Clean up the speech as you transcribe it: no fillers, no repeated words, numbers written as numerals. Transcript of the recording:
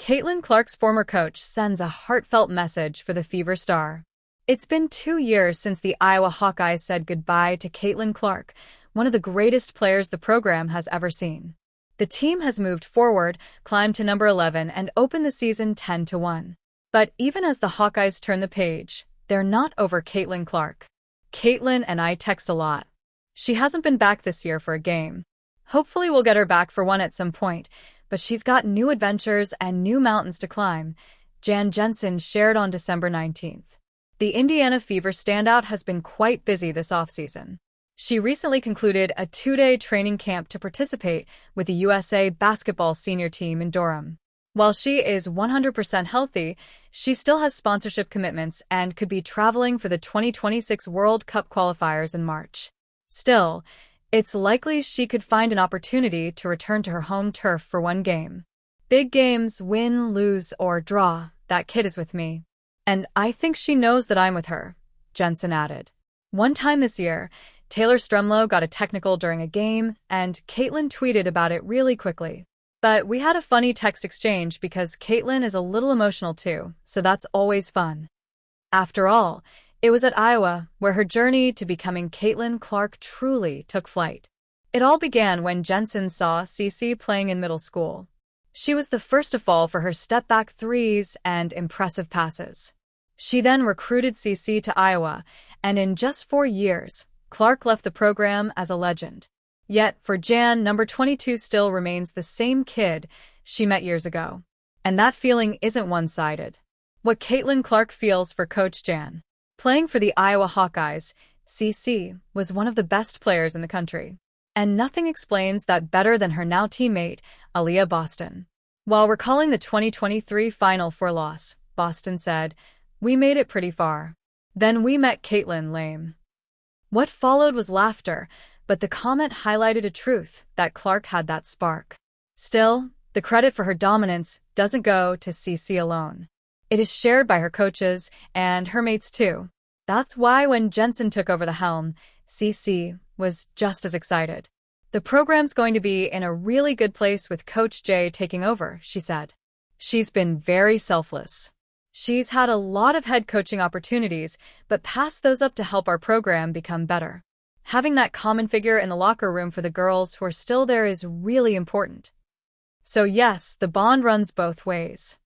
Caitlin Clark's former coach sends a heartfelt message for the Fever star. It's been 2 years since the Iowa Hawkeyes said goodbye to Caitlin Clark, one of the greatest players the program has ever seen. The team has moved forward, climbed to number 11, and opened the season 10-1. But even as the Hawkeyes turn the page, they're not over Caitlin Clark. Caitlin and I text a lot. She hasn't been back this year for a game. Hopefully we'll get her back for one at some point, but she's got new adventures and new mountains to climb, Jan Jensen shared on December 19th. The Indiana Fever standout has been quite busy this offseason. She recently concluded a 2-day training camp to participate with the USA basketball senior team in Durham. While she is 100% healthy, she still has sponsorship commitments and could be traveling for the 2026 World Cup qualifiers in March. Still, it's likely she could find an opportunity to return to her home turf for one game. Big games, win, lose, or draw, that kid is with me. And I think she knows that I'm with her, Jensen added. One time this year, Taylor Stremlow got a technical during a game, and Caitlin tweeted about it really quickly. But we had a funny text exchange because Caitlin is a little emotional too, so that's always fun. After all, it was at Iowa where her journey to becoming Caitlin Clark truly took flight. It all began when Jensen saw CC playing in middle school. She was the first to fall for her step-back threes and impressive passes. She then recruited CC to Iowa, and in just 4 years, Clark left the program as a legend. Yet, for Jan, number 22 still remains the same kid she met years ago. And that feeling isn't one-sided. What Caitlin Clark feels for Coach Jan. Playing for the Iowa Hawkeyes, CC was one of the best players in the country. And nothing explains that better than her now teammate, Aaliyah Boston. While recalling the 2023 Final Four loss, Boston said, "We made it pretty far. Then we met Caitlin lame." What followed was laughter, but the comment highlighted a truth that Clark had that spark. Still, the credit for her dominance doesn't go to CC alone. It is shared by her coaches and her mates too. That's why when Jensen took over the helm, CC was just as excited. "The program's going to be in a really good place with Coach J taking over," she said. "She's been very selfless. She's had a lot of head coaching opportunities, but passed those up to help our program become better. Having that common figure in the locker room for the girls who are still there is really important." So yes, the bond runs both ways.